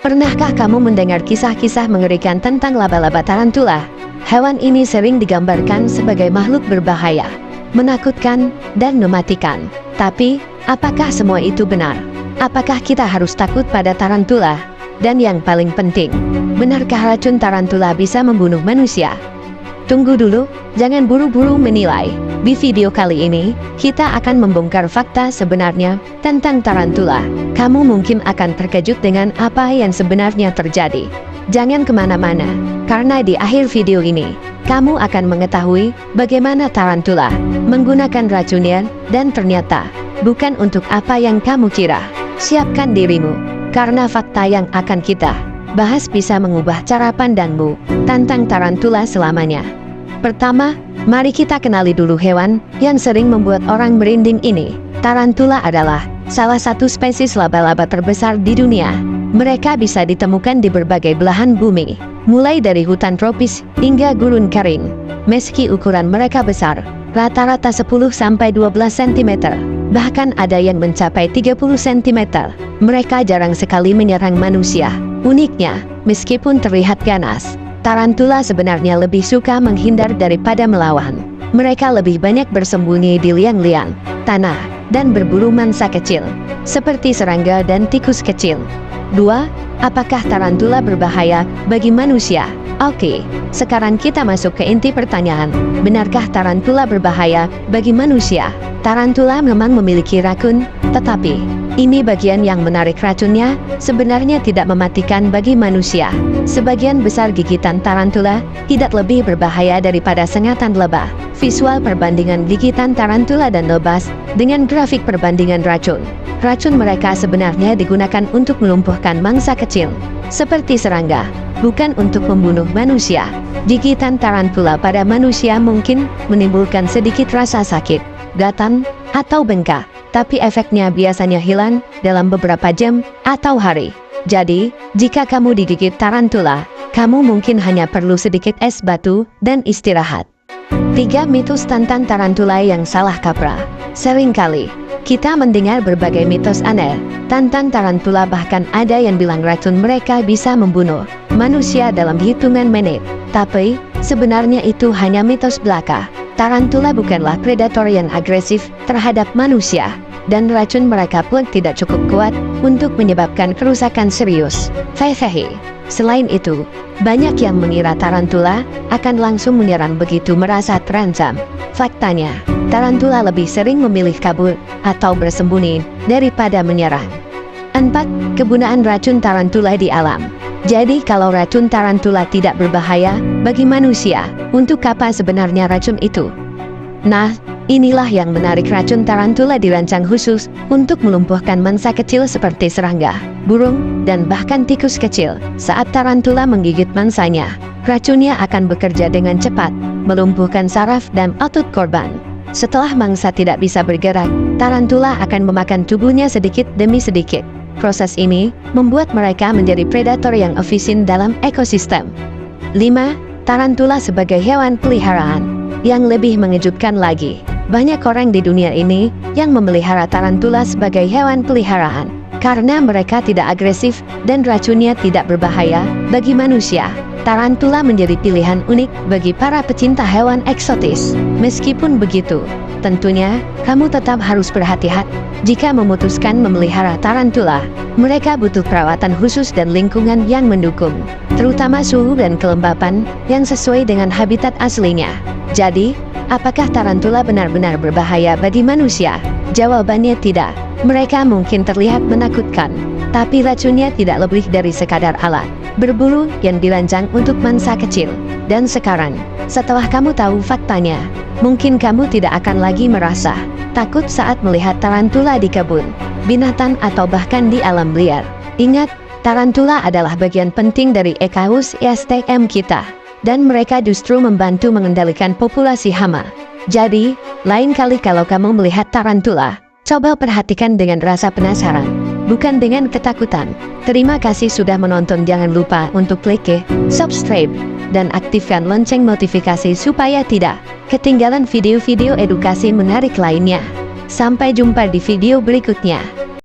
Pernahkah kamu mendengar kisah-kisah mengerikan tentang laba-laba tarantula? Hewan ini sering digambarkan sebagai makhluk berbahaya, menakutkan, dan mematikan. Tapi, apakah semua itu benar? Apakah kita harus takut pada tarantula? Dan yang paling penting, benarkah racun tarantula bisa membunuh manusia? Tunggu dulu, jangan buru-buru menilai. Di video kali ini, kita akan membongkar fakta sebenarnya tentang tarantula. Kamu mungkin akan terkejut dengan apa yang sebenarnya terjadi. Jangan kemana-mana, karena di akhir video ini, kamu akan mengetahui bagaimana tarantula menggunakan racunnya dan ternyata bukan untuk apa yang kamu kira. Siapkan dirimu, karena fakta yang akan kita bahas bisa mengubah cara pandangmu tentang tarantula selamanya. Pertama, mari kita kenali dulu hewan yang sering membuat orang merinding ini. Tarantula adalah salah satu spesies laba-laba terbesar di dunia. Mereka bisa ditemukan di berbagai belahan bumi, mulai dari hutan tropis hingga gurun kering. Meski ukuran mereka besar, rata-rata 10-12 cm, bahkan ada yang mencapai 30 cm, mereka jarang sekali menyerang manusia. Uniknya, meskipun terlihat ganas, tarantula sebenarnya lebih suka menghindar daripada melawan. Mereka lebih banyak bersembunyi di liang-liang, tanah, dan berburu mangsa kecil, seperti serangga dan tikus kecil. 2. Apakah tarantula berbahaya bagi manusia? Oke, sekarang kita masuk ke inti pertanyaan. Benarkah tarantula berbahaya bagi manusia? Tarantula memang memiliki racun, tetapi ini bagian yang menarik racunnya sebenarnya tidak mematikan bagi manusia. Sebagian besar gigitan tarantula tidak lebih berbahaya daripada sengatan lebah. Visual perbandingan gigitan tarantula dan lebah dengan grafik perbandingan racun. Racun mereka sebenarnya digunakan untuk melumpuhkan mangsa kecil, seperti serangga, bukan untuk membunuh manusia. Gigitan tarantula pada manusia mungkin menimbulkan sedikit rasa sakit, gatal, atau bengkak, tapi efeknya biasanya hilang dalam beberapa jam atau hari. Jadi, jika kamu digigit tarantula, kamu mungkin hanya perlu sedikit es batu dan istirahat. 3. Mitos tentang tarantula yang salah kaprah. Seringkali, kita mendengar berbagai mitos aneh tentang tarantula, bahkan ada yang bilang racun mereka bisa membunuh manusia dalam hitungan menit. Tapi, sebenarnya itu hanya mitos belaka. Tarantula bukanlah predator yang agresif terhadap manusia, dan racun mereka pun tidak cukup kuat untuk menyebabkan kerusakan serius. Hehehe. Selain itu, banyak yang mengira tarantula akan langsung menyerang begitu merasa terancam. Faktanya, tarantula lebih sering memilih kabur atau bersembunyi daripada menyerang. 4. Kegunaan racun tarantula di alam. Jadi kalau racun tarantula tidak berbahaya bagi manusia, untuk apa sebenarnya racun itu? Nah, inilah yang menarik. Racun tarantula dirancang khusus untuk melumpuhkan mangsa kecil seperti serangga, burung, dan bahkan tikus kecil. Saat tarantula menggigit mangsanya, racunnya akan bekerja dengan cepat, melumpuhkan saraf dan otot korban. Setelah mangsa tidak bisa bergerak, tarantula akan memakan tubuhnya sedikit demi sedikit. Proses ini membuat mereka menjadi predator yang efisien dalam ekosistem. 5. Tarantula sebagai hewan peliharaan. Yang lebih mengejutkan lagi, banyak orang di dunia ini yang memelihara tarantula sebagai hewan peliharaan karena mereka tidak agresif dan racunnya tidak berbahaya bagi manusia. Tarantula menjadi pilihan unik bagi para pecinta hewan eksotis. Meskipun begitu, tentunya kamu tetap harus berhati-hati jika memutuskan memelihara tarantula. Mereka butuh perawatan khusus dan lingkungan yang mendukung, terutama suhu dan kelembapan yang sesuai dengan habitat aslinya. Jadi, apakah tarantula benar-benar berbahaya bagi manusia? Jawabannya tidak. Mereka mungkin terlihat menakutkan, tapi racunnya tidak lebih dari sekadar alat berburu yang dirancang untuk mangsa kecil. Dan sekarang, setelah kamu tahu faktanya, mungkin kamu tidak akan lagi merasa takut saat melihat tarantula di kebun, binatang, atau bahkan di alam liar. Ingat, tarantula adalah bagian penting dari ekosistem kita, dan mereka justru membantu mengendalikan populasi hama. Jadi, lain kali kalau kamu melihat tarantula, coba perhatikan dengan rasa penasaran, bukan dengan ketakutan. Terima kasih sudah menonton. Jangan lupa untuk klik subscribe dan aktifkan lonceng notifikasi supaya tidak ketinggalan video-video edukasi menarik lainnya. Sampai jumpa di video berikutnya.